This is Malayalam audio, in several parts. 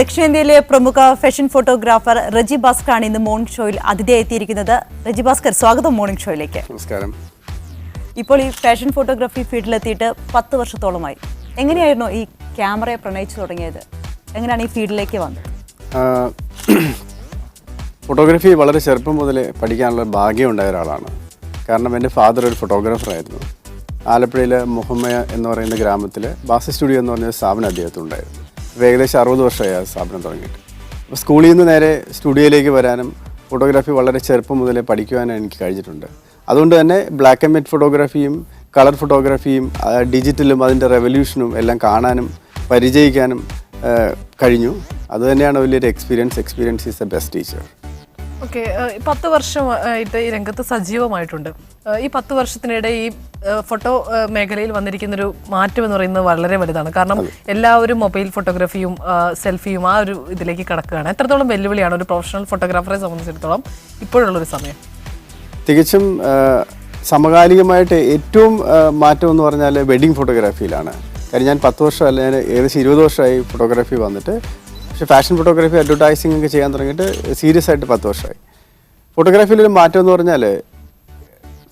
ദക്ഷിണേന്ത്യയിലെ പ്രമുഖ ഫാഷൻ ഫോട്ടോഗ്രാഫർ റജി ഭാസ്കറാണ് ഇന്ന് മോർണിംഗ് ഷോയിൽ അതിഥിയായി എത്തിയിരിക്കുന്നത്. റജി ഭാസ്കർ, സ്വാഗതം മോർണിംഗ് ഷോയിലേക്ക്. നമസ്കാരം. ഇപ്പോൾ ഈ ഫാഷൻ ഫോട്ടോഗ്രാഫി ഫീൽഡിലെത്തിയിട്ട് 10 വർഷത്തോളമായി. എങ്ങനെയായിരുന്നു ഈ ക്യാമറയെ പ്രണയിച്ചു തുടങ്ങിയത്? എങ്ങനെയാണ് ഈ ഫീൽഡിലേക്ക് വന്നത്? ഫോട്ടോഗ്രാഫി വളരെ ചെറുപ്പം മുതൽ പഠിക്കാനുള്ള ഭാഗ്യം ഉണ്ടായ ഒരാളാണ്. കാരണം എൻ്റെ ഫാദർ ഒരു ഫോട്ടോഗ്രാഫറായിരുന്നു. ആലപ്പുഴയിലെ മുഹമ്മയ എന്ന് പറയുന്ന ഗ്രാമത്തിൽ ബാസി സ്റ്റുഡിയോ എന്ന് പറഞ്ഞ സ്ഥാപനം അദ്ദേഹത്തിനുണ്ടായിരുന്നു. ഏകദേശം 60 വർഷമായി ആ സ്ഥാപനം തുടങ്ങിയിട്ട്. അപ്പോൾ സ്കൂളിൽ നിന്ന് നേരെ സ്റ്റുഡിയോയിലേക്ക് വരാനും ഫോട്ടോഗ്രാഫി വളരെ ചെറുപ്പം മുതൽ പഠിക്കുവാനും എനിക്ക് കഴിഞ്ഞിട്ടുണ്ട്. അതുകൊണ്ട് തന്നെ ബ്ലാക്ക് ആൻഡ് വൈറ്റ് ഫോട്ടോഗ്രാഫിയും കളർ ഫോട്ടോഗ്രാഫിയും ഡിജിറ്റലും അതിൻ്റെ റെവല്യൂഷനും എല്ലാം കാണാനും പരിചയിക്കാനും കഴിഞ്ഞു. അതുതന്നെയാണ് വലിയൊരു experience is the best teacher. Okay, 10 വർഷമായിട്ട് ഈ രംഗത്ത് സജീവമായിട്ടുണ്ട്. ഈ 10 വർഷത്തിനിടെ ഈ ഫോട്ടോ മേഖലയിൽ വന്നിരിക്കുന്നൊരു മാറ്റം എന്ന് പറയുന്നത് വളരെ വലുതാണ്. കാരണം എല്ലാവരും മൊബൈൽ ഫോട്ടോഗ്രാഫിയും സെൽഫിയും ആ ഒരു ഇതിലേക്ക് കടക്കുകയാണ്. എത്രത്തോളം വെല്ലുവിളിയാണ് ഒരു പ്രൊഫഷണൽ ഫോട്ടോഗ്രാഫറെ സംബന്ധിച്ചിടത്തോളം ഇപ്പോഴുള്ളൊരു സമയം? തികച്ചും സമകാലികമായിട്ട് ഏറ്റവും മാറ്റം എന്ന് പറഞ്ഞാൽ വെഡിങ് ഫോട്ടോഗ്രാഫിയിലാണ്. കാര്യം ഞാൻ 10 വർഷമല്ല, ഞാൻ ഏകദേശം 20 വർഷമായി ഫോട്ടോഗ്രാഫി വന്നിട്ട്. പക്ഷേ ഫാഷൻ ഫോട്ടോഗ്രാഫി അഡ്വർടൈസിംഗ് ഒക്കെ ചെയ്യാൻ തുടങ്ങിയിട്ട് സീരിയസ് ആയിട്ട് 10 വർഷമായി. ഫോട്ടോഗ്രാഫിയിലൊരു മാറ്റം എന്ന് പറഞ്ഞാൽ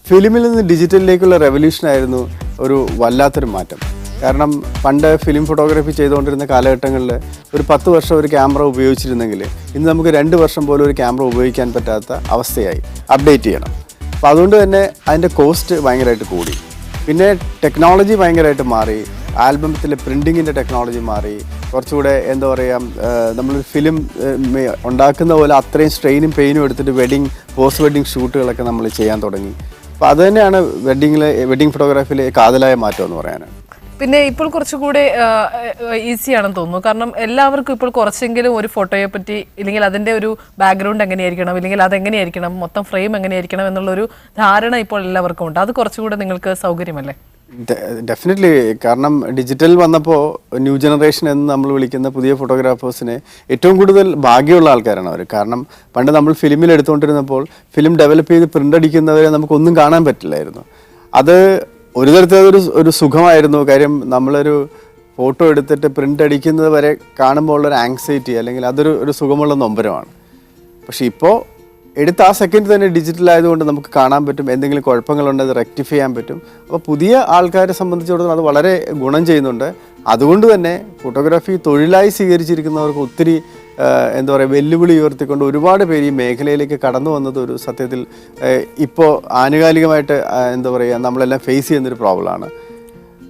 ഫിലിമിൽ നിന്ന് ഡിജിറ്റലിലേക്കുള്ള റെവല്യൂഷനായിരുന്നു ഒരു വല്ലാത്തൊരു മാറ്റം. കാരണം പണ്ട് ഫിലിം ഫോട്ടോഗ്രാഫി ചെയ്തുകൊണ്ടിരുന്ന കാലഘട്ടങ്ങളിൽ ഒരു 10 വർഷം ഒരു ക്യാമറ ഉപയോഗിച്ചിരുന്നെങ്കിൽ ഇന്ന് നമുക്ക് 2 വർഷം പോലും ഒരു ക്യാമറ ഉപയോഗിക്കാൻ പറ്റാത്ത അവസ്ഥയായി. അപ്ഡേറ്റ് ചെയ്യണം. അപ്പോൾ അതുകൊണ്ട് തന്നെ അതിൻ്റെ കോസ്റ്റ് ഭയങ്കരമായിട്ട് കൂടി. പിന്നെ ടെക്നോളജി ഭയങ്കരമായിട്ട് മാറി. ആൽബത്തിലെ പ്രിൻറ്റിങ്ങിൻ്റെ ടെക്നോളജി മാറി. കുറച്ചുകൂടെ എന്താ പറയുക, നമ്മളൊരു ഫിലിം ഉണ്ടാക്കുന്ന പോലെ അത്രയും സ്ട്രെയിനും പെയിനും എടുത്തിട്ട് പോസ്റ്റ് വെഡിങ് ഷൂട്ടുകളൊക്കെ നമ്മൾ ചെയ്യാൻ തുടങ്ങി. അപ്പോൾ അത് തന്നെയാണ് വെഡിങ് ഫോട്ടോഗ്രാഫിയിലെ കാതലായ മാറ്റം എന്ന് പറയാനാണ്. പിന്നെ ഇപ്പോൾ കുറച്ചുകൂടെ ഈസിയാണെന്ന് തോന്നുന്നു. കാരണം എല്ലാവർക്കും ഇപ്പോൾ കുറച്ചെങ്കിലും ഒരു ഫോട്ടോയെ പറ്റി, ഇല്ലെങ്കിൽ അതിൻ്റെ ഒരു ബാക്ക്ഗ്രൗണ്ട് എങ്ങനെയായിരിക്കണം, ഇല്ലെങ്കിൽ അതെങ്ങനെയായിരിക്കണം, മൊത്തം ഫ്രെയിം എങ്ങനെയായിരിക്കണം എന്നുള്ളൊരു ധാരണ ഇപ്പോൾ എല്ലാവർക്കും ഉണ്ട്. അത് കുറച്ചുകൂടെ നിങ്ങൾക്ക് സൗകര്യമല്ലേ? ഡെഫിനറ്റ്ലി. കാരണം ഡിജിറ്റൽ വന്നപ്പോൾ ന്യൂ ജനറേഷൻ എന്ന് നമ്മൾ വിളിക്കുന്ന പുതിയ ഫോട്ടോഗ്രാഫേഴ്സിനെ ഏറ്റവും കൂടുതൽ ഭാഗ്യമുള്ള ആൾക്കാരാണ് അവർ. കാരണം പണ്ട് നമ്മൾ ഫിലിമിൽ എടുത്തുകൊണ്ടിരുന്നപ്പോൾ ഫിലിം ഡെവലപ്പ് ചെയ്ത് പ്രിൻ്റ് അടിക്കുന്നവരെ നമുക്കൊന്നും കാണാൻ പറ്റില്ലായിരുന്നു. അത് ഒരു തരത്തിലൊരു ഒരു സുഖമായിരുന്നു. കാര്യം നമ്മളൊരു ഫോട്ടോ എടുത്തിട്ട് പ്രിൻ്റ് അടിക്കുന്നത് വരെ കാണുമ്പോൾ ഉള്ളൊരു ആങ്സൈറ്റി അല്ലെങ്കിൽ അതൊരു സുഖമുള്ള നൊമ്പരമാണ്. പക്ഷേ ഇപ്പോൾ എടുത്ത ആ സെക്കൻഡ് തന്നെ ഡിജിറ്റൽ ആയതുകൊണ്ട് നമുക്ക് കാണാൻ പറ്റും. എന്തെങ്കിലും കുഴപ്പങ്ങളുണ്ട് അത് റെക്ടിഫൈ ചെയ്യാൻ പറ്റും. അപ്പോൾ പുതിയ ആൾക്കാരെ സംബന്ധിച്ചിടത്തോളം അത് വളരെ ഗുണം ചെയ്യുന്നുണ്ട്. അതുകൊണ്ട് തന്നെ ഫോട്ടോഗ്രാഫി തൊഴിലായി സ്വീകരിച്ചിരിക്കുന്നവർക്ക് ഒത്തിരി എന്താ പറയുക വെല്ലുവിളി ഉയർത്തിക്കൊണ്ട് ഒരുപാട് പേര് ഈ മേഖലയിലേക്ക് കടന്നു വന്നത് ഒരു സത്യത്തിൽ ഇപ്പോൾ ആനുകാലികമായിട്ട് എന്താ പറയുക നമ്മളെല്ലാം ഫേസ് ചെയ്യുന്നൊരു പ്രോബ്ലമാണ്.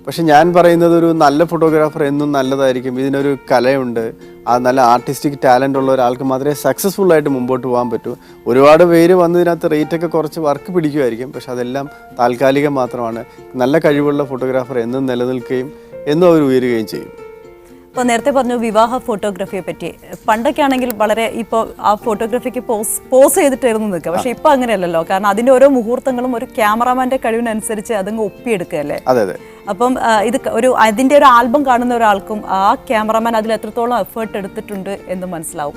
പക്ഷെ ഞാൻ പറയുന്നത് ഒരു നല്ല ഫോട്ടോഗ്രാഫർ എന്നും നല്ലതായിരിക്കും. ഇതിനൊരു കലയുണ്ട്. ആ നല്ല ആർട്ടിസ്റ്റിക് ടാലൻ്റ് ഉള്ള ഒരാൾക്ക് മാത്രമേ സക്സസ്ഫുള്ളായിട്ട് മുമ്പോട്ട് പോകാൻ പറ്റൂ. ഒരുപാട് പേര് വന്നതിനകത്ത് റേറ്റൊക്കെ കുറച്ച് വർക്ക് പിടിക്കുമായിരിക്കും. പക്ഷെ അതെല്ലാം താൽക്കാലികം മാത്രമാണ്. നല്ല കഴിവുള്ള ഫോട്ടോഗ്രാഫർ എന്നും നിലനിൽക്കുകയും എന്നും അവർ ഉയരുകയും ചെയ്യും. ഇപ്പോൾ നേരത്തെ പറഞ്ഞു വിവാഹ ഫോട്ടോഗ്രാഫിയെ പറ്റി. പണ്ടൊക്കെ ആണെങ്കിൽ വളരെ ഇപ്പോൾ ആ ഫോട്ടോഗ്രാഫിക്ക് പോസ് ചെയ്തിട്ടായിരുന്നു നിൽക്കുക. പക്ഷേ ഇപ്പോൾ അങ്ങനെയല്ലല്ലോ. കാരണം അതിൻ്റെ ഓരോ മുഹൂർത്തങ്ങളും ഒരു ക്യാമറാമാൻ്റെ കഴിവിനനുസരിച്ച് അതങ്ങ് ഒപ്പിയെടുക്കുകയല്ലേ? അതെ അതെ. അപ്പം ഇത് അതിൻ്റെ ഒരു ആൽബം കാണുന്ന ഒരാൾക്കും ആ ക്യാമറാമാൻ അതിൽ എത്രത്തോളം എഫേർട്ട് എടുത്തിട്ടുണ്ട് എന്ന് മനസ്സിലാവും.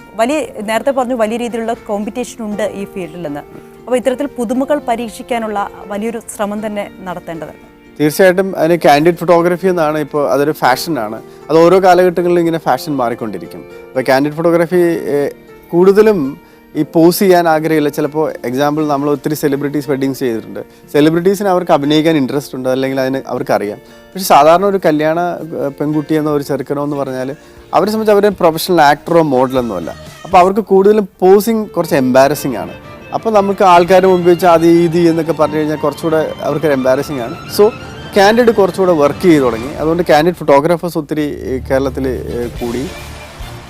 നേരത്തെ പറഞ്ഞു വലിയ രീതിയിലുള്ള കോമ്പറ്റീഷൻ ഉണ്ട് ഈ ഫീൽഡിൽ നിന്ന്. അപ്പോൾ ഇത്തരത്തിൽ പുതുമകൾ പരീക്ഷിക്കാനുള്ള വലിയൊരു ശ്രമം തന്നെ നടത്തേണ്ടതുണ്ട്. തീർച്ചയായിട്ടും അതിന് കാൻഡിഡ് ഫോട്ടോഗ്രാഫി എന്നാണ്. ഇപ്പോൾ അതൊരു ഫാഷനാണ്. അത് ഓരോ കാലഘട്ടങ്ങളിലും ഇങ്ങനെ ഫാഷൻ മാറിക്കൊണ്ടിരിക്കും. അപ്പോൾ കാൻഡിഡ് ഫോട്ടോഗ്രാഫി കൂടുതലും ഈ പോസ് ചെയ്യാൻ ആഗ്രഹമില്ല. ചിലപ്പോൾ എക്സാമ്പിൾ നമ്മൾ ഒത്തിരി സെലിബ്രിറ്റീസ് വെഡിങ്സ് ചെയ്തിട്ടുണ്ട്. സെലിബ്രിറ്റീസിന് അവർക്ക് അഭിനയിക്കാൻ ഇൻട്രസ്റ്റ് ഉണ്ട്, അല്ലെങ്കിൽ അതിന് അവർക്കറിയാം. പക്ഷേ സാധാരണ ഒരു കല്യാണ പെൺകുട്ടിയെന്നോ ഒരു ചെറുക്കനോ എന്ന് പറഞ്ഞാൽ അവരെ സംബന്ധിച്ച് അവരെ പ്രൊഫഷണൽ ആക്ടറോ മോഡലൊന്നും അല്ല. അപ്പോൾ അവർക്ക് കൂടുതലും പോസിങ് കുറച്ച് എംബാരസിങ് ആണ്. അപ്പോൾ നമുക്ക് ആൾക്കാർ മുമ്പ് വെച്ച് അത് എന്നൊക്കെ പറഞ്ഞു കഴിഞ്ഞാൽ കുറച്ചുകൂടെ അവർക്കൊരു എംബാരസിങ് ആണ്. സോ കാൻഡിഡ് കുറച്ചുകൂടെ വർക്ക് ചെയ്ത് തുടങ്ങി. അതുകൊണ്ട് കാൻഡിഡ് ഫോട്ടോഗ്രാഫേഴ്സ് ഒത്തിരി കേരളത്തിൽ കൂടി.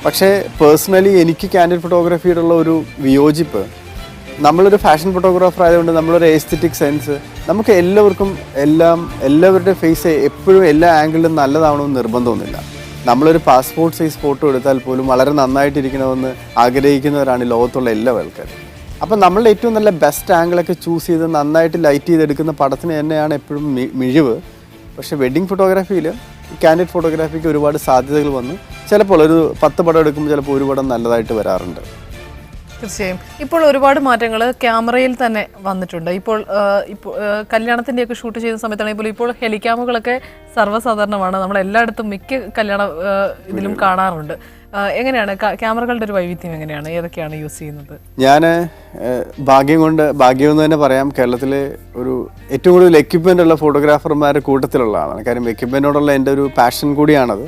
പക്ഷേ പേഴ്സണലി എനിക്ക് കാൻഡിഡ് ഫോട്ടോഗ്രാഫിയോടുള്ള ഒരു വിയോജിപ്പ്, നമ്മളൊരു ഫാഷൻ ഫോട്ടോഗ്രാഫർ ആയതുകൊണ്ട് നമ്മളൊരു എസ്തെറ്റിക് സെൻസ്, നമുക്ക് എല്ലാവരുടെ ഫേസ് എപ്പോഴും എല്ലാ ആംഗിളിലും നല്ലതാവണമെന്ന് നിർബന്ധമൊന്നുമില്ല. നമ്മളൊരു പാസ്പോർട്ട് സൈസ് ഫോട്ടോ എടുത്താൽ പോലും വളരെ നന്നായിട്ടിരിക്കണമെന്ന് ആഗ്രഹിക്കുന്നവരാണ് ലോകത്തുള്ള എല്ലാ ആൾക്കാരും. അപ്പം നമ്മളുടെ ഏറ്റവും നല്ല ബെസ്റ്റ് ആംഗിളൊക്കെ ചൂസ് ചെയ്ത് നന്നായിട്ട് ലൈറ്റ് ചെയ്തെടുക്കുന്ന പടത്തിന് തന്നെയാണ് എപ്പോഴും മിഴിവ്. പക്ഷേ വെഡ്ഡിങ് ഫോട്ടോഗ്രാഫിയിൽ കാൻഡിഡ് ഫോട്ടോഗ്രാഫിക്ക് ഒരുപാട് സാധ്യതകൾ വന്നു. ചിലപ്പോൾ ഒരു 10 പടം എടുക്കുമ്പോൾ ചിലപ്പോൾ ഒരു പടം നല്ലതായിട്ട് വരാറുണ്ട്. തീർച്ചയായും ഇപ്പോൾ ഒരുപാട് മാറ്റങ്ങൾ ക്യാമറയിൽ തന്നെ വന്നിട്ടുണ്ട്. ഇപ്പോൾ കല്യാണത്തിൻ്റെയൊക്കെ ഷൂട്ട് ചെയ്യുന്ന സമയത്താണെങ്കിൽ ഇപ്പോൾ ഹെലിക്യാമുകളൊക്കെ സർവ്വസാധാരണമാണ്. നമ്മൾ എല്ലായിടത്തും മിക്ക കല്യാണ ഇതിലും കാണാറുണ്ട്. എങ്ങനെയാണ് ക്യാമറകളുടെ ഒരു വൈവിധ്യം എങ്ങനെയാണ്, ഏതൊക്കെയാണ് യൂസ് ചെയ്യുന്നത്? ഞാൻ ഭാഗ്യം എന്ന് തന്നെ പറയാം, കേരളത്തിൽ ഒരു ഏറ്റവും കൂടുതൽ എക്യുപ്മെൻ്റ് ഉള്ള ഫോട്ടോഗ്രാഫർമാരുടെ കൂട്ടത്തിലുള്ള ആളാണ്. കാര്യം എക്യുപ്മെൻറ്റിനോടുള്ള എൻ്റെ ഒരു പാഷൻ കൂടിയാണത്.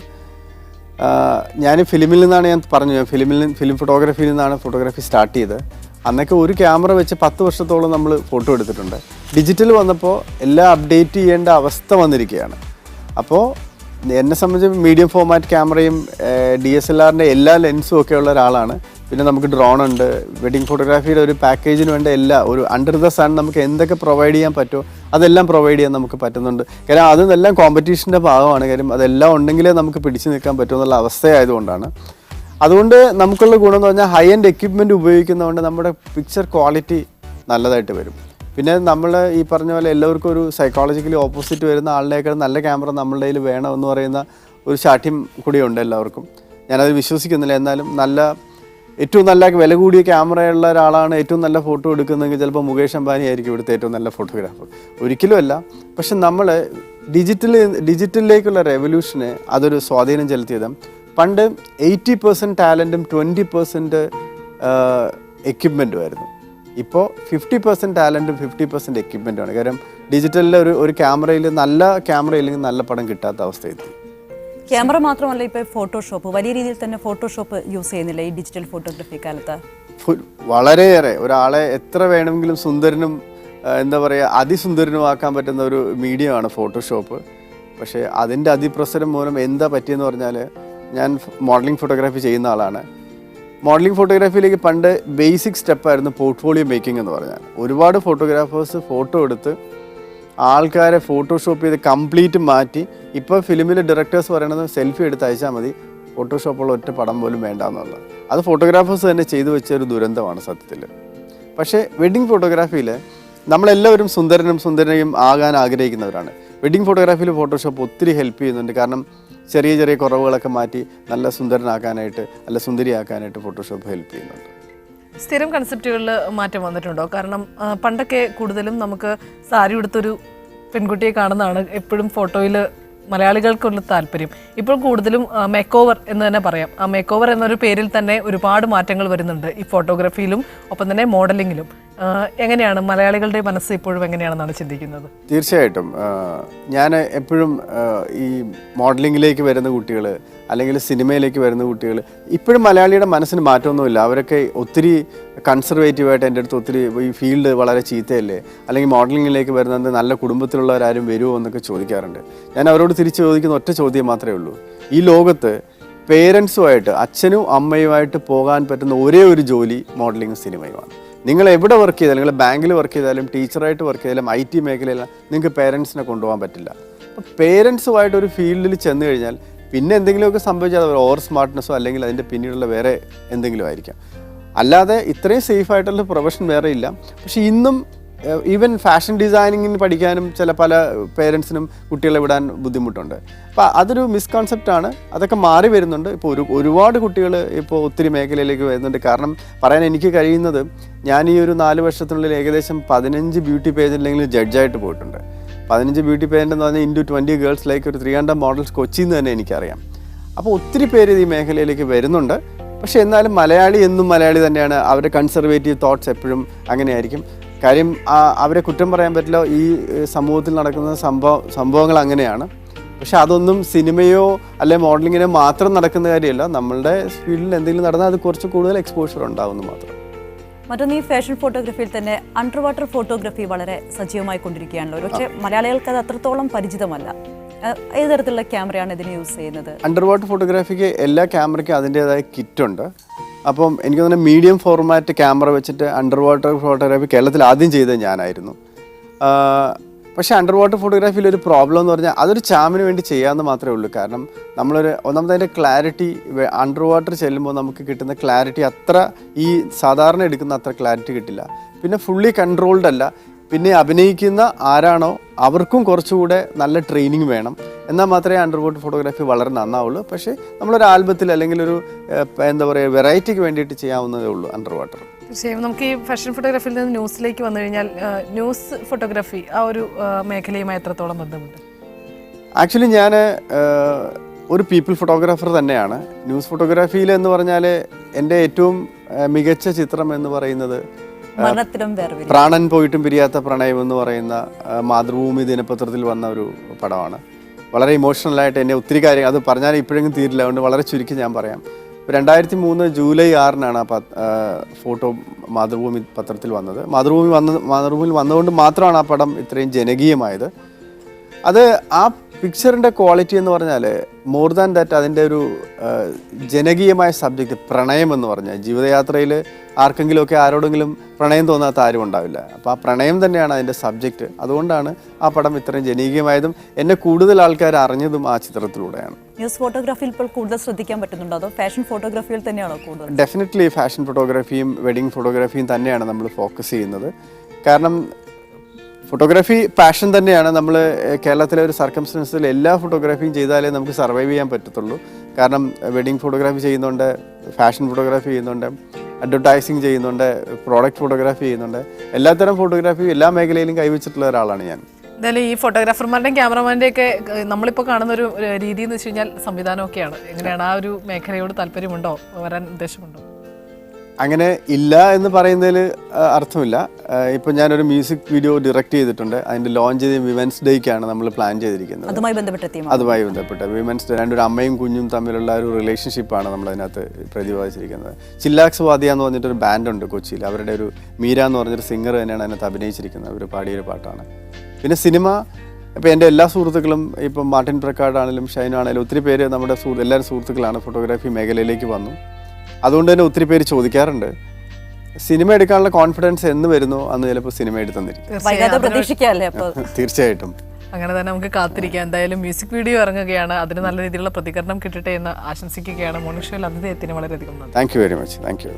ഞാൻ ഫിലിമിൽ നിന്നാണ്, ഞാൻ പറഞ്ഞു, ഫിലിം ഫോട്ടോഗ്രാഫിയിൽ നിന്നാണ് ഫോട്ടോഗ്രാഫി സ്റ്റാർട്ട് ചെയ്തത്. അന്നൊക്കെ ഒരു ക്യാമറ വെച്ച് 10 വർഷത്തോളം നമ്മൾ ഫോട്ടോ എടുത്തിട്ടുണ്ട്. ഡിജിറ്റൽ വന്നപ്പോൾ എല്ലാം അപ്ഡേറ്റ് ചെയ്യേണ്ട അവസ്ഥ വന്നിരിക്കുകയാണ്. അപ്പോൾ എന്നെ സംബന്ധിച്ച് മീഡിയം ഫോർമാറ്റ് ക്യാമറയും DSLRൻ്റെ എല്ലാ ലെൻസും ഒക്കെ ഉള്ള ഒരാളാണ്. പിന്നെ നമുക്ക് ഡ്രോൺ ഉണ്ട്. വെഡിങ് ഫോട്ടോഗ്രാഫിയുടെ ഒരു പാക്കേജിന് വേണ്ട എല്ലാ ഒരു അണ്ടർ ദ സൺ നമുക്ക് എന്തൊക്കെ പ്രൊവൈഡ് ചെയ്യാൻ പറ്റുമോ അതെല്ലാം പ്രൊവൈഡ് ചെയ്യാൻ നമുക്ക് പറ്റുന്നുണ്ട്. കാര്യം അതെല്ലാം കോമ്പറ്റീഷൻ്റെ ഭാഗമാണ്. കാര്യം അതെല്ലാം ഉണ്ടെങ്കിലേ നമുക്ക് പിടിച്ചു നിൽക്കാൻ പറ്റുമെന്നുള്ള അവസ്ഥയായതുകൊണ്ടാണ്. അതുകൊണ്ട് നമുക്കുള്ള ഗുണം എന്ന് പറഞ്ഞാൽ ഹൈ എൻഡ് എക്യുപ്മെൻറ്റ് ഉപയോഗിക്കുന്നതുകൊണ്ട് നമ്മുടെ പിക്ചർ ക്വാളിറ്റി നല്ലതായിട്ട് വരും. പിന്നെ നമ്മൾ ഈ പറഞ്ഞ പോലെ എല്ലാവർക്കും ഒരു സൈക്കോളജിക്കലി ഓപ്പോസിറ്റ് വരുന്ന ആളിനേക്കാൾ നല്ല ക്യാമറ നമ്മളുടെ കയ്യിൽ വേണമെന്ന് പറയുന്ന ഒരു ശാഠ്യം കൂടിയുണ്ട് എല്ലാവർക്കും. ഞാനത് വിശ്വസിക്കുന്നില്ല. എന്നാലും ഏറ്റവും നല്ല വില കൂടിയ ക്യാമറയുള്ള ഒരാളാണ് ഏറ്റവും നല്ല ഫോട്ടോ എടുക്കുന്നതെങ്കിൽ ചിലപ്പോൾ മുകേഷ് അംബാനി ആയിരിക്കും ഇവിടുത്തെ ഏറ്റവും നല്ല ഫോട്ടോഗ്രാഫർ. ഒരിക്കലും അല്ല. പക്ഷെ നമ്മൾ ഡിജിറ്റലിലേക്കുള്ള റെവല്യൂഷന് അതൊരു സ്വാധീനം ചെലുത്തിയത്. പണ്ട് 80% ടാലൻറ്റും 20% എക്യുപ്മെൻറ്റും ആയിരുന്നു. ഇപ്പോൾ 50% ടാലൻറ്റും 50% എക്യുപ്മെൻറ്റുമാണ്. കാരണം ഡിജിറ്റലിലെ ഒരു ക്യാമറയിൽ നല്ല ക്യാമറ ഇല്ലെങ്കിൽ നല്ല പടം കിട്ടാത്ത അവസ്ഥയെത്തി. ക്യാമറ മാത്രമല്ല, ഇപ്പോൾ ഫോട്ടോഷോപ്പ് വലിയ രീതിയിൽ തന്നെ ഫോട്ടോഷോപ്പ് യൂസ് ചെയ്യുന്നില്ല ഈ ഡിജിറ്റൽ ഫോട്ടോഗ്രാഫി കാലത്ത്? വളരെയേറെ. ഒരാളെ എത്ര വേണമെങ്കിലും സുന്ദരനും എന്താ പറയുക അതിസുന്ദരനുമാക്കാൻ പറ്റുന്ന ഒരു മീഡിയമാണ് ഫോട്ടോഷോപ്പ്. പക്ഷേ അതിൻ്റെ അതിപ്രസരം മൂലം എന്താ പറ്റിയെന്ന് പറഞ്ഞാൽ, ഞാൻ മോഡലിംഗ് ഫോട്ടോഗ്രാഫി ചെയ്യുന്ന ആളാണ്. മോഡലിംഗ് ഫോട്ടോഗ്രാഫിയിലേക്ക് പണ്ട് ബേസിക് സ്റ്റെപ്പായിരുന്നു പോർട്ട്ഫോളിയോ മേക്കിംഗ് എന്ന് പറഞ്ഞാൽ. ഒരുപാട് ഫോട്ടോഗ്രാഫേഴ്സ് ഫോട്ടോ എടുത്ത് ആൾക്കാരെ ഫോട്ടോഷോപ്പ് ചെയ്ത് കംപ്ലീറ്റ് മാറ്റി. ഇപ്പോൾ ഫിലിമിലെ ഡയറക്ടേഴ്സ് പറയണത് സെൽഫി എടുത്ത് അയച്ചാൽ മതി, ഫോട്ടോഷോപ്പുള്ള ഒറ്റ പടം പോലും വേണ്ട എന്നുള്ളത്. അത് ഫോട്ടോഗ്രാഫേഴ്സ് തന്നെ ചെയ്തു വെച്ച ഒരു ദുരന്തമാണ് സത്യത്തിൽ. പക്ഷേ വെഡ്ഡിങ് ഫോട്ടോഗ്രാഫിയിൽ നമ്മളെല്ലാവരും സുന്ദരനെയും ആകാൻ ആഗ്രഹിക്കുന്നവരാണ്. വെഡ്ഡിങ് ഫോട്ടോഗ്രാഫിയിൽ ഫോട്ടോഷോപ്പ് ഒത്തിരി ഹെൽപ്പ് ചെയ്യുന്നുണ്ട്. കാരണം ചെറിയ ചെറിയ കുറവുകളൊക്കെ മാറ്റി നല്ല സുന്ദരനാക്കാനായിട്ട്, നല്ല സുന്ദരിയാക്കാനായിട്ട് ഫോട്ടോഷോപ്പ് ഹെൽപ്പ് ചെയ്യുന്നുണ്ട്. സ്ഥിരം കൺസെപ്റ്റുകളിൽ മാറ്റം വന്നിട്ടുണ്ടോ? കാരണം പണ്ടൊക്കെ കൂടുതലും നമുക്ക് സാരി ഉടുത്തൊരു പെൺകുട്ടിയെ കാണുന്നതാണ് എപ്പോഴും ഫോട്ടോയിൽ മലയാളികൾക്കുള്ള താല്പര്യം. ഇപ്പോൾ കൂടുതലും മേക്ക് ഓവർ എന്ന് തന്നെ പറയാം. ആ മേക്ക് ഓവർ എന്നൊരു പേരിൽ തന്നെ ഒരുപാട് മാറ്റങ്ങൾ വരുന്നുണ്ട് ഈ ഫോട്ടോഗ്രാഫിയിലും ഒപ്പം തന്നെ മോഡലിങ്ങിലും. എങ്ങനെയാണ് മലയാളികളുടെ മനസ്സ് ഇപ്പോഴും എങ്ങനെയാണെന്നാണ് ചിന്തിക്കുന്നത്? തീർച്ചയായിട്ടും ഞാൻ എപ്പോഴും ഈ മോഡലിങ്ങിലേക്ക് വരുന്ന കുട്ടികൾ അല്ലെങ്കിൽ സിനിമയിലേക്ക് വരുന്ന കുട്ടികൾ ഇപ്പോഴും മലയാളിയുടെ മനസ്സിന് മാറ്റമൊന്നുമില്ല. അവരൊക്കെ ഒത്തിരി കൺസർവേറ്റീവായിട്ട് എൻ്റെ അടുത്ത് ഒത്തിരി ഈ ഫീൽഡ് വളരെ ചീത്തയല്ലേ, അല്ലെങ്കിൽ മോഡലിങ്ങിലേക്ക് വരുന്നത് നല്ല കുടുംബത്തിലുള്ളവരാരും വരുമോ എന്നൊക്കെ ചോദിക്കാറുണ്ട്. ഞാൻ അവരോട് തിരിച്ച് ചോദിക്കുന്ന ഒറ്റ ചോദ്യം മാത്രമേ ഉള്ളൂ. ഈ ലോകത്ത് പേരൻസുമായിട്ട് അച്ഛനും അമ്മയുമായിട്ട് പോകാൻ പറ്റുന്ന ഒരേ ഒരു ജോലി മോഡലിങ്ങും സിനിമയുമാണ്. നിങ്ങൾ എവിടെ വർക്ക് ചെയ്താലും, നിങ്ങൾ ബാങ്കിൽ വർക്ക് ചെയ്താലും ടീച്ചറായിട്ട് വർക്ക് ചെയ്താലും IT മേഖലയിലും നിങ്ങൾക്ക് പേരൻസിനെ കൊണ്ടുപോകാൻ പറ്റില്ല. അപ്പോൾ പേരൻസുമായിട്ട് ഒരു ഫീൽഡിൽ ചെന്ന് കഴിഞ്ഞാൽ പിന്നെ എന്തെങ്കിലുമൊക്കെ സംഭവിച്ചാൽ അത് ഓവർ സ്മാർട്ട്നെസ്സോ അല്ലെങ്കിൽ അതിൻ്റെ പിന്നീടുള്ള വേറെ എന്തെങ്കിലും ആയിരിക്കാം. അല്ലാതെ ഇത്രയും സേഫായിട്ടുള്ള പ്രൊഫഷൻ വേറെ ഇല്ല. പക്ഷേ ഇന്നും ഈവൻ ഫാഷൻ ഡിസൈനിങ്ങിന് പഠിക്കാനും പല പേരൻസിനും കുട്ടികളെ വിടാൻ ബുദ്ധിമുട്ടുണ്ട്. അപ്പോൾ അതൊരു മിസ്കൺസെപ്റ്റാണ്. അതൊക്കെ മാറി വരുന്നുണ്ട്. ഇപ്പോൾ ഒരുപാട് കുട്ടികൾ ഇപ്പോൾ ഒത്തിരി മേഖലയിലേക്ക് വരുന്നുണ്ട്. കാരണം പറയാൻ എനിക്ക് കഴിയുന്നത്, ഞാൻ ഈ ഒരു 4 വർഷത്തിനുള്ളിൽ ഏകദേശം 15 ബ്യൂട്ടി പേജന്റെങ്കിലും ജഡ്ജായിട്ട് പോയിട്ടുണ്ട്. 15 ബ്യൂട്ടി പേജൻ്റ് എന്ന് പറഞ്ഞാൽ ഇൻറ്റു 20 ഗേൾസ് ലൈക്ക് ഒരു 300 മോഡൽസ് കൊച്ചിയിൽ നിന്ന് തന്നെ എനിക്കറിയാം. അപ്പോൾ ഒത്തിരി പേര് ഈ മേഖലയിലേക്ക് വരുന്നുണ്ട്. പക്ഷേ എന്നാലും മലയാളി എന്നും മലയാളി തന്നെയാണ്. അവരുടെ കൺസർവേറ്റീവ് തോട്ട്സ് എപ്പോഴും അങ്ങനെയായിരിക്കും. കാര്യം അവരെ കുറ്റം പറയാൻ പറ്റില്ല. ഈ സമൂഹത്തിൽ നടക്കുന്ന സംഭവങ്ങൾ അങ്ങനെയാണ്. പക്ഷെ അതൊന്നും സിനിമയോ അല്ലെ മോഡലിങ്ങിനോ മാത്രം നടക്കുന്ന കാര്യമല്ല. നമ്മളുടെ ഫീൽഡിൽ എന്തെങ്കിലും നടന്നാൽ അത് കുറച്ച് കൂടുതൽ എക്സ്പോഷർ ഉണ്ടാവുന്നു മാത്രം. മറ്റൊന്ന്, ഈ ഫാഷൻ ഫോട്ടോഗ്രാഫിയിൽ തന്നെ അണ്ടർ വാട്ടർ ഫോട്ടോഗ്രാഫി വളരെ സജീവമായി കൊണ്ടിരിക്കുകയാണല്ലോ. പക്ഷേ മലയാളികൾക്ക് അത് അത്രത്തോളം പരിചിതമല്ല. ഏത് തരത്തിലുള്ള ക്യാമറയാണ് ഇതിന് യൂസ് ചെയ്യുന്നത്? അണ്ടർ വാട്ടർ ഫോട്ടോഗ്രാഫിക്ക് എല്ലാ ക്യാമറയ്ക്കും അതിൻ്റേതായ കിറ്റുണ്ട്. അപ്പം എനിക്ക് തോന്നുന്നു മീഡിയം ഫോർമാറ്റ് ക്യാമറ വെച്ചിട്ട് അണ്ടർ വാട്ടർ ഫോട്ടോഗ്രാഫി കേരളത്തിൽ ആദ്യം ചെയ്തത് ഞാനായിരുന്നു. പക്ഷേ അണ്ടർ വാട്ടർ ഫോട്ടോഗ്രാഫിയിൽ ഒരു പ്രോബ്ലം എന്ന് പറഞ്ഞാൽ അതൊരു ചാമിന് വേണ്ടി ചെയ്യാമെന്ന് മാത്രമേ ഉള്ളൂ. കാരണം ഒന്നാമത്തെ ക്ലാരിറ്റി അണ്ടർ വാട്ടർ ചെല്ലുമ്പോൾ നമുക്ക് കിട്ടുന്ന ക്ലാരിറ്റി അത്ര ഈ സാധാരണ എടുക്കുന്ന അത്ര ക്ലാരിറ്റി കിട്ടില്ല. പിന്നെ ഫുള്ളി കൺട്രോൾഡ് അല്ല. പിന്നെ അഭിനയിക്കുന്ന ആരാണോ അവർക്കും കുറച്ചുകൂടെ നല്ല ട്രെയിനിങ് വേണം. എന്നാൽ മാത്രമേ അണ്ടർ വാട്ടർ ഫോട്ടോഗ്രാഫി വളരെ നന്നാവുള്ളൂ. പക്ഷേ നമ്മളൊരു ആൽബത്തിൽ അല്ലെങ്കിൽ ഒരു എന്താ പറയുക വെറൈറ്റിക്ക് വേണ്ടിയിട്ട് ചെയ്യാവുന്നതേ ഉള്ളൂ അണ്ടർ വാട്ടർ. തീർച്ചയായും നമുക്ക് ഈ ഫാഷൻ ഫോട്ടോഗ്രാഫിയിൽ നിന്ന് ന്യൂസിലേക്ക് വന്നു കഴിഞ്ഞാൽ ന്യൂസ് ഫോട്ടോഗ്രാഫി ആ ഒരു മേഖലയുമായി എത്രത്തോളം ബന്ധമുണ്ട്? ആക്ച്വലി ഞാൻ ഒരു പീപ്പിൾ ഫോട്ടോഗ്രാഫർ തന്നെയാണ്. ന്യൂസ് ഫോട്ടോഗ്രാഫിയിൽ എന്ന് പറഞ്ഞാൽ എൻ്റെ ഏറ്റവും മികച്ച ചിത്രം എന്ന് പറയുന്നത് മരണത്തിലും വേർപിരിയും. പ്രാണൻ പോയിട്ടും പിരിയാത്ത പ്രണയം എന്ന് പറയുന്ന മാതൃഭൂമി ദിനപത്രത്തിൽ വന്ന ഒരു പടമാണ്. വളരെ ഇമോഷണലായിട്ട് എന്നെ ഒത്തിരി കാര്യങ്ങൾ, അത് പറഞ്ഞാൽ ഇപ്പോഴെങ്കിലും തീരില്ല, അതുകൊണ്ട് വളരെ ചുരുക്കി ഞാൻ പറയാം. 2003 ജൂലൈ 6 ആ ഫോട്ടോ മാതൃഭൂമി പത്രത്തിൽ വന്നത്. മാതൃഭൂമിയിൽ വന്നതുകൊണ്ട് മാത്രമാണ് ആ പടം ഇത്രയും ജനകീയമായത്. അത് ആ പിക്ചറിൻ്റെ ക്വാളിറ്റി എന്ന് പറഞ്ഞാൽ മോർ ദാൻ ദാറ്റ് അതിൻ്റെ ഒരു ജനകീയമായ സബ്ജക്റ്റ് പ്രണയം എന്ന് പറഞ്ഞാൽ, ജീവിതയാത്രയിൽ ആർക്കെങ്കിലുമൊക്കെ ആരോടെങ്കിലും പ്രണയം തോന്നാത്ത ആരും ഉണ്ടാവില്ല. അപ്പോൾ ആ പ്രണയം തന്നെയാണ് അതിൻ്റെ സബ്ജക്റ്റ്. അതുകൊണ്ടാണ് ആ പടം ഇത്രയും ജനകീയമായതും എന്നെ കൂടുതൽ ആൾക്കാർ അറിഞ്ഞതും ആ ചിത്രത്തിലൂടെയാണ്. ന്യൂസ് ഫോട്ടോഗ്രാഫിയിൽ ഇപ്പോൾ കൂടുതൽ ശ്രദ്ധിക്കാൻ പറ്റുന്നുണ്ടോ, അതോ ഫാഷൻ ഫോട്ടോഗ്രാഫിയിൽ തന്നെയാണോ കൂടുതൽ? ഡെഫിനറ്റ്ലി ഫാഷൻ ഫോട്ടോഗ്രാഫിയും വെഡിങ് ഫോട്ടോഗ്രാഫിയും തന്നെയാണ് നമ്മൾ ഫോക്കസ് ചെയ്യുന്നത്. കാരണം ഫോട്ടോഗ്രാഫി പാഷൻ തന്നെയാണ്. നമ്മൾ കേരളത്തിലെ ഒരു സർക്കംസ്റ്റൻസിൽ എല്ലാ ഫോട്ടോഗ്രാഫിയും ചെയ്താലേ നമുക്ക് സർവൈവ് ചെയ്യാൻ പറ്റത്തുള്ളൂ. കാരണം വെഡിങ് ഫോട്ടോഗ്രാഫി ചെയ്യുന്നുണ്ട്, ഫാഷൻ ഫോട്ടോഗ്രാഫി ചെയ്യുന്നുണ്ട്, അഡ്വർടൈസിങ് ചെയ്യുന്നുണ്ട്, പ്രോഡക്റ്റ് ഫോട്ടോഗ്രാഫി ചെയ്യുന്നുണ്ട്. എല്ലാത്തരം ഫോട്ടോഗ്രാഫി എല്ലാ മേഖലയിലും കൈവച്ചിട്ടുള്ള ഒരാളാണ് ഞാൻ. എന്തായാലും ഈ ഫോട്ടോഗ്രാഫർമാരുടെയും ക്യാമറമാൻ്റെയും ഒക്കെ നമ്മളിപ്പോൾ കാണുന്ന ഒരു രീതി എന്ന് വെച്ച് കഴിഞ്ഞാൽ സംവിധാനമൊക്കെയാണ്. എങ്ങനെയാണ്, ആ ഒരു മേഖലയോട് താല്പര്യമുണ്ടോ, വരാൻ ഉദ്ദേശമുണ്ടോ? അങ്ങനെ ഇല്ല എന്ന് പറയുന്നതിൽ അർത്ഥമില്ല. ഇപ്പോൾ ഞാനൊരു മ്യൂസിക് വീഡിയോ ഡയറക്റ്റ് ചെയ്തിട്ടുണ്ട്. അതിൻ്റെ ലോഞ്ച് ചെയ്ത് വിമൻസ് ഡേക്കാണ് നമ്മൾ പ്ലാൻ ചെയ്തിരിക്കുന്നത്. അതുമായി ബന്ധപ്പെട്ട് വിമൻസ് ഡേ, രണ്ടൊരു അമ്മയും കുഞ്ഞും തമ്മിലുള്ള ഒരു റിലേഷൻഷിപ്പാണ് നമ്മളതിനകത്ത് പ്രതിപാദിച്ചിരിക്കുന്നത്. ചില്ലാക്സ് വാദിയ എന്ന് പറഞ്ഞിട്ടൊരു ബാൻഡുണ്ട് കൊച്ചിയിൽ. അവരുടെ ഒരു മീര എന്ന് പറഞ്ഞൊരു സിംഗർ തന്നെയാണ് അതിനകത്ത് അഭിനയിച്ചിരിക്കുന്നത്. അവർ പാടിയൊരു പാട്ടാണ്. പിന്നെ സിനിമ, ഇപ്പോൾ എൻ്റെ എല്ലാ സുഹൃത്തുക്കളും, ഇപ്പം മാർട്ടിൻ പ്രക്കാട് ആണെങ്കിലും ഷൈൻ ആണെങ്കിലും ഒത്തിരി പേര് നമ്മുടെ എല്ലാവരും സുഹൃത്തുക്കളാണ്, ഫോട്ടോഗ്രാഫി മേഖലയിലേക്ക് വന്നു. അതുകൊണ്ട് തന്നെ ഒത്തിരി പേര് ചോദിക്കാറുണ്ട്, സിനിമ എടുക്കാനുള്ള കോൺഫിഡൻസ് എന്ന് വരുന്നു അന്ന് ചിലപ്പോൾ സിനിമ എടുത്തെന്നിരിക്കും. തീർച്ചയായിട്ടും അങ്ങനെ തന്നെ നമുക്ക് കാത്തിരിക്കാം. എന്തായാലും മ്യൂസിക് വീഡിയോ ഇറങ്ങുകയാണ്, അതിന് നല്ല രീതിയിലുള്ള പ്രതികരണം കിട്ടട്ടെ എന്ന് ആശംസിക്കുകയാണ്. മോർണിംഗ് ഷോയിൽ അതിഥി എത്തിന് വളരെയധികം നന്ദി. Thank you very much. Thank you.